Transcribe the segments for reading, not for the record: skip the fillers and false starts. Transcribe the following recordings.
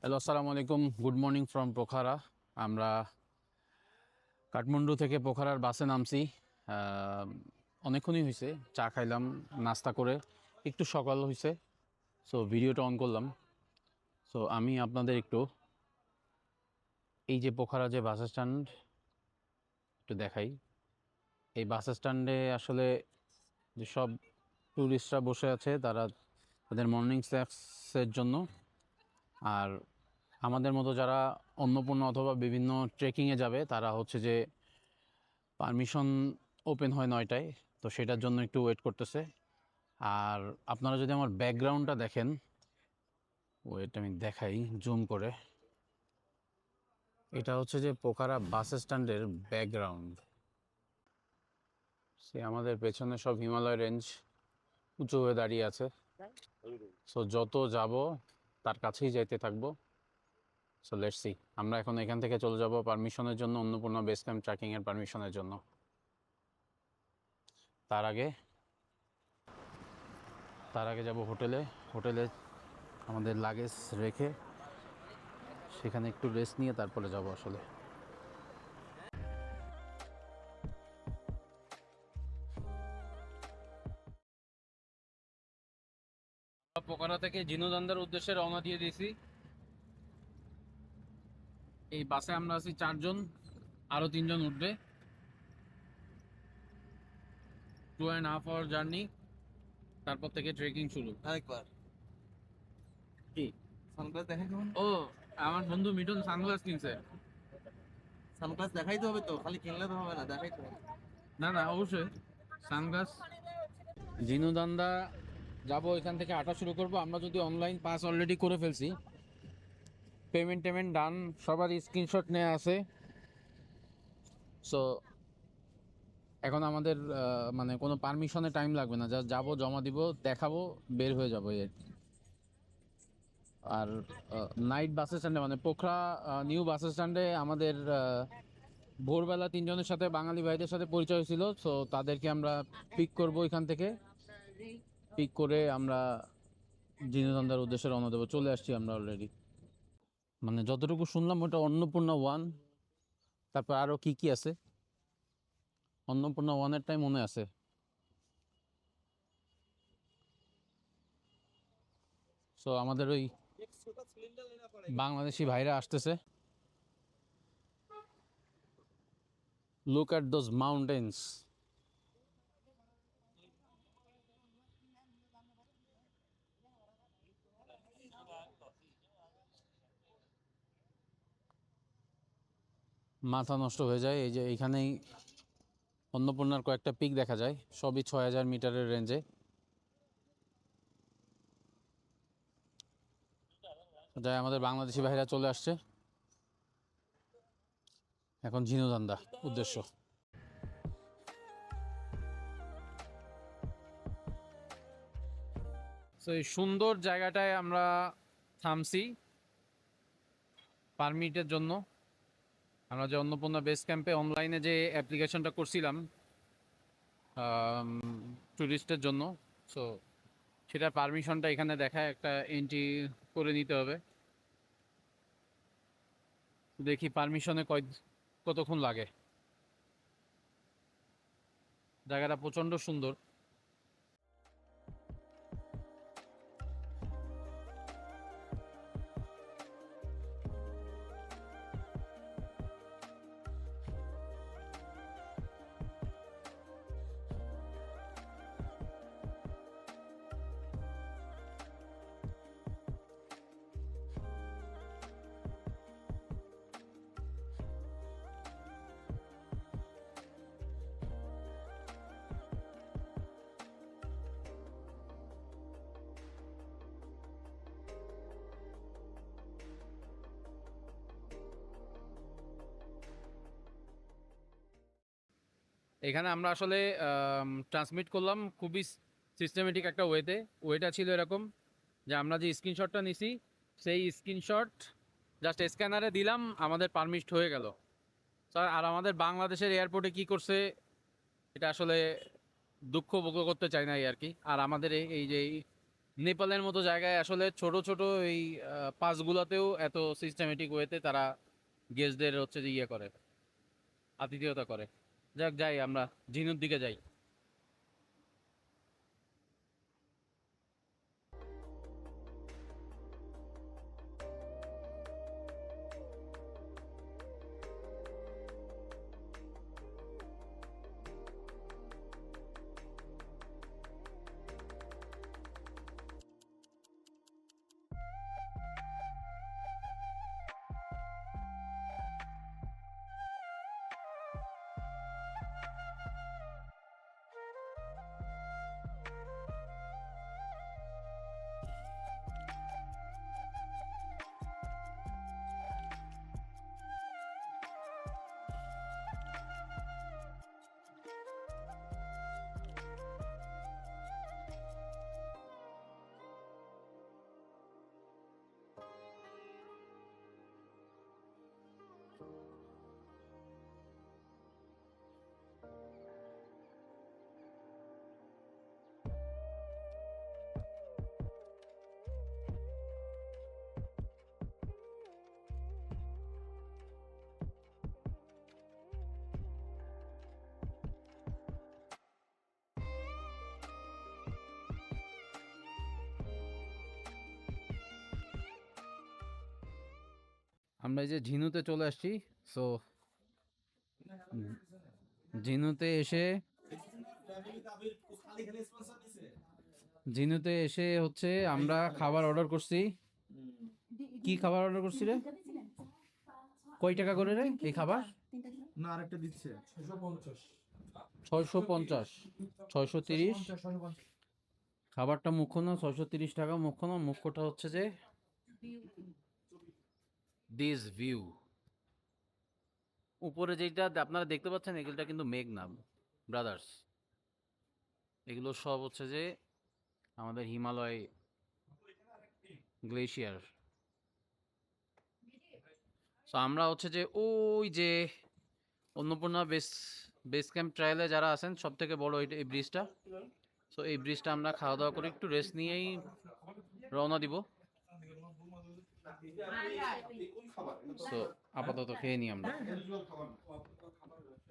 Hello, আসসালামু আলাইকুম। Good morning from Pokhara. আমরা কাঠমান্ডু থেকে পোখারার বাসে নামছি। অনেকক্ষণই হয়েছে, চা খাইলাম, নাস্তা করে একটু সকাল হয়েছে। সো ভিডিওটা অন করলাম। সো আমি আপনাদের একটু এই যে পোখারা যে বাস স্ট্যান্ড একটু দেখাই। এই বাস স্ট্যান্ডে আসলে যেসব ট্যুরিস্টরা বসে আছে তারা তাদের মর্নিং স্ন্যাক্সের জন্য, আর আমাদের মতো যারা অন্নপূর্ণা অথবা বিভিন্ন ট্রেকিংয়ে যাবে তারা হচ্ছে যে পারমিশন ওপেন হয় 9টায়, তো সেটার জন্য একটু ওয়েট করতেছে। আর আপনারা যদি আমার ব্যাকগ্রাউন্ডটা দেখেন, ওয়েট আমি দেখাই জুম করে। এটা হচ্ছে যে পোখারা বাস স্ট্যান্ডের ব্যাকগ্রাউন্ড। সে আমাদের পেছনে সব হিমালয় রেঞ্জ উঁচু হয়ে দাঁড়িয়ে আছে। সো যত যাব তার কাছেই যাইতে থাকবো। So let's see. আমরা এখন এখান থেকে চলে যাব পারমিশনের জন্য, অন্নপূর্ণা বেস ক্যাম্প ট্রেকিংয়ের পারমিশনের জন্য। তার আগে যাব হোটেলে। হোটেলে আমাদের লাগেজ রেখে সেখানে একটু রেস্ট নিয়ে তারপরে যাব আসলে। পোখারা থেকে জিনুদান্দার উদ্দেশ্যে রওনা দিয়ে দিয়েছি। এই বাসে আমরা আছি 4 জন, আরো 3 জন উঠবে। 2.5 আওয়ার জার্নি, তারপর থেকে ট্রেকিং শুরু। আরেকবার কি সানগ্লাস দেখাই তো ও, আমার বন্ধু মিঠুন সানগ্লাস কিনছে। সানগ্লাস দেখাইতে হবে তো, খালি কিনলে তো হবে না, দেখাইতে হবে। না না, অবশ্যই সানগ্লাস। জিনুদান্দা যাব, এখান থেকে হাঁটা শুরু করব। আমরা যদি অনলাইন পাস অলরেডি করে ফেলছি, পেমেন্ট ডান, সবার স্ক্রিনশট নেওয়া আছে। সো এখন আমাদের মানে কোনো পারমিশনে টাইম লাগবে না, জাস্ট যাবো, জমা দিব, দেখাবো, বের হয়ে যাবো এই আর কি। আর নাইট বাস স্ট্যান্ডে মানে পোখরা নিউ বাস স্ট্যান্ডে আমাদের ভোরবেলা 3 জনের সাথে, বাঙালি ভাইদের সাথে পরিচয় হয়েছিল। সো তাদেরকে আমরা পিক করব এখান থেকে। পিক করে আমরা জিনেদান্দার উদ্দেশ্যে রওনা দেবো। চলে আসছি আমরা অলরেডি। মানে যতটুকু শুনলাম ওটা অন্নপূর্ণা 1, তারপর আরও কি কি আছে। অন্নপূর্ণা 1-এরটাই মনে আছে। সো আমাদের ওই বাংলাদেশি ভাইরা আসতেছে। Look at those mountains. মাথা নষ্ট হয়ে যায়। এই যে এইখানেই অন্নপূর্ণার কয়েকটা পিক দেখা যায়, সবই 6000 মিটারের রেঞ্জে। যাই, আমাদের বাংলাদেশি ভাইরা চলে আসছে। এখন ঝিনুদান্দা উদ্দেশ্য। তো এই সুন্দর জায়গাটায় আমরা থামছি পারমিটের জন্য। আমরা যে অন্নপূর্ণা বেস ক্যাম্পে অনলাইনে যে অ্যাপ্লিকেশনটা করছিলাম ট্যুরিস্টের জন্য, সো সেটার পারমিশনটা এখানে দেখায়, একটা এন্ট্রি করে নিতে হবে। দেখি পারমিশনে কতক্ষণ লাগে। জায়গাটা প্রচণ্ড সুন্দর। এখানে আমরা আসলে ট্রান্সমিট করলাম খুবই সিস্টেমেটিক একটা ওয়েটা ছিল এরকম যে আমরা যে স্ক্রিনশটটা নিছি সেই স্ক্রিনশট জাস্ট স্ক্যানারে দিলাম, আমাদের পারমিট হয়ে গেল। স্যার, আর আমাদের বাংলাদেশের এয়ারপোর্টে কি করছে এটা আসলে দুঃখ ভোগ করতে চাই না এই আর কি। আর আমাদের এই যে নেপালের মতো জায়গায় আসলে ছোট ছোট এই পাসগুলোতেও এত সিস্টেমেটিক ওয়েতে তারা গেস্টদের হচ্ছে যে ইয়ে করে, আতিথেয়তা করে। যাক, যাই আমরা ঝিনুর দিকে যাই। আমরা এই যে ঝিনুতে চলে আসছি। সো ঝিনুতে এসে হচ্ছে আমরা খাবার অর্ডার করছি। কি খাবার অর্ডার করছি রে? কয় টাকা করে রে এই খাবার? না আরেকটা দিচ্ছে 650, 630। খাবারটা মুখ্য না, 630 টাকা মুখ্য না, মুখ্যটা হচ্ছে যে দিস ভিউ। উপরে যেটা আপনারা দেখতে পাচ্ছেন এগুলোটা কিন্তু মেঘ না ব্রাদার্স, এগুলো সব হচ্ছে যে আমাদের হিমালয় গ্লেশিয়ার। সো আমরা হচ্ছে যে ওই যে অন্নপূর্ণা বেস ক্যাম্প ট্রায়ালে যারা আছেন সব থেকে বড় এই ব্রিজটা। সো এই ব্রিজটা আমরা খাওয়া দাওয়া করে একটু রেস্ট নিয়েই রওনা দিব। সো আপাতত খেয়ে নিই আমরা।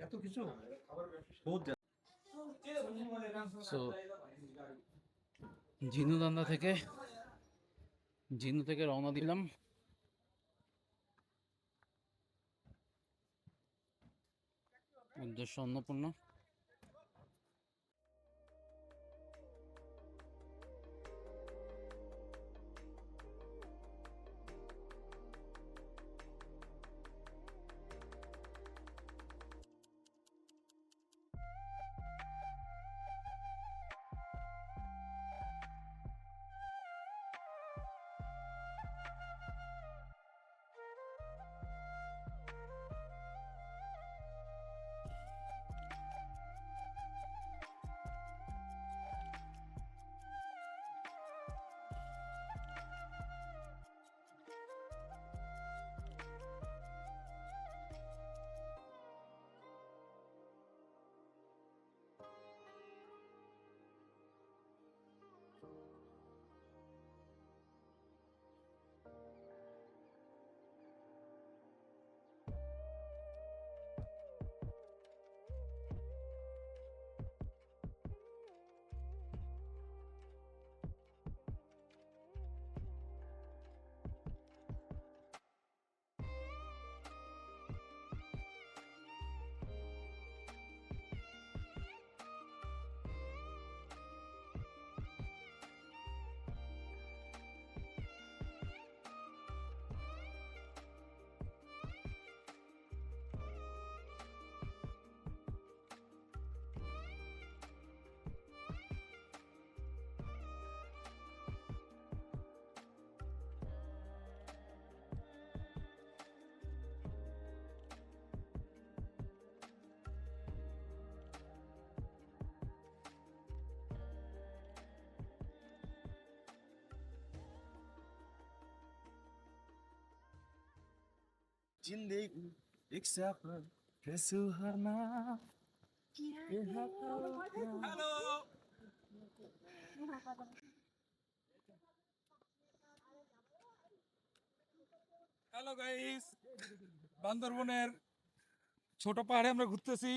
এত কিছু বহুত সো ঝিনু থেকে রওনা দিলাম। উদ্দেশ্য অন্নপূর্ণা। जिंदगी एक सफर है सुहाना ये है हेलो হ্যালো গাইস, বান্দরবনের ছোট পাহাড়ে আমরা ঘুরতেছি।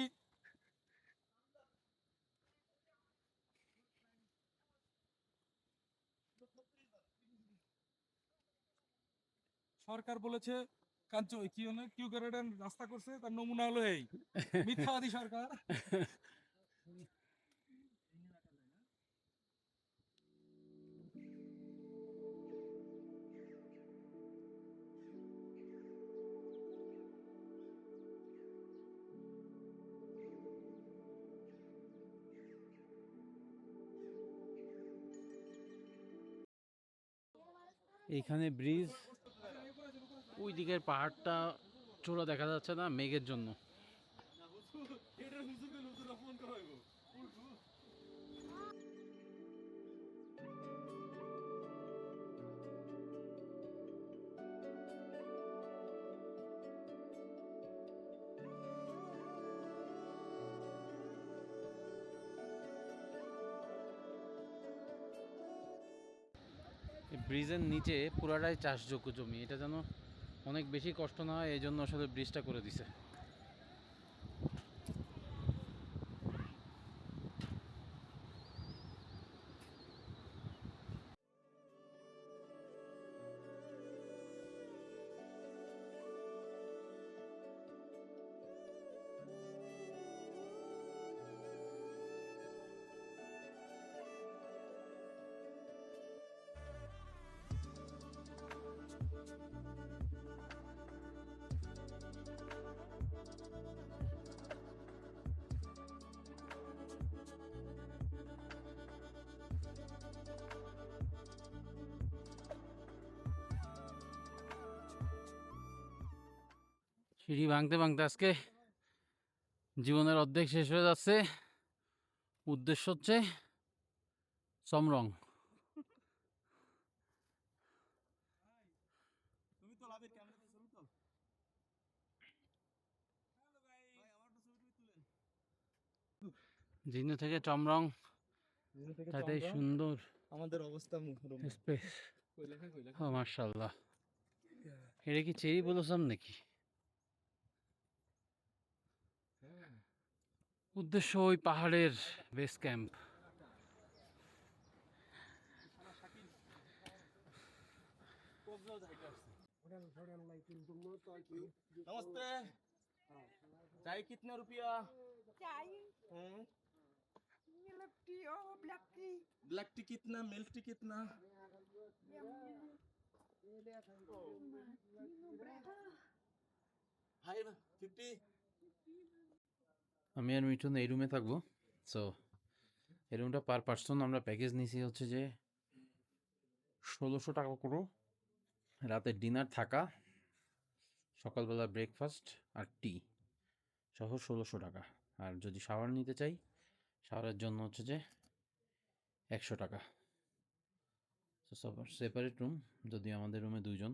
সরকার বলেছে কাঞ্চ কি হলো কিউ গার্ডেন রাস্তা করছে, তার নমুনা হলো এই মিথ্যাবাদী সরকার। এইখানে ব্রিজ, ওই দিকের পাহাড়টা চূড়া দেখা যাচ্ছে না মেঘের জন্য। ব্রিজের নিচে পুরাটাই চাষযোগ্য জমি, এটা যেন অনেক বেশি কষ্ট না হয় এই জন্য আসলে ব্রিজটা করে দিছে। সিঁড়ি ভাঙতে ভাঙতে আজকে জীবনের অর্ধেক শেষ হয়ে যাচ্ছে। উদ্দেশ্য হচ্ছে সমরং। তুমি তো লাভের ক্যামেরাতে ছবি তো। ভাই আমারটা ছবি তুলেন। জিনু থেকে চমরং, দিন থেকে তাতে চমড়া, সুন্দর আমাদের অবস্থা মুখরম। স্পেস। কই লেখা ও মাশাআল্লাহ, এটা কি চেরি ব্লসম নাকি? উদ্দেশ্য ওই পাহাড়ের বেস ক্যাম্প। नमस्ते। चाय कितने रुपया? चाय हम्म, मिल्क टी और ब्लैक टी ब्लैक टी कितना, मिल्क टी कितना? हाय 50। আমি আর মিঠুন এই রুমে থাকবো। সো এই রুমটা পার পার্সন আমরা প্যাকেজ নিয়েছি হচ্ছে যে 1600 টাকা করে, রাতের ডিনার থাকা, সকালবেলা ব্রেকফাস্ট আর টি সহ 1600 টাকা। আর যদি শাওয়ার নিতে চাই, শাওয়ারের জন্য হচ্ছে যে 100 টাকা। তো সবার সেপারেট রুম, যদি আমাদের রুমে দুইজন,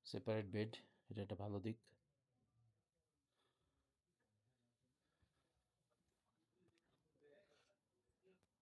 সেপারেট বেড, এটা একটা ভালো দিক।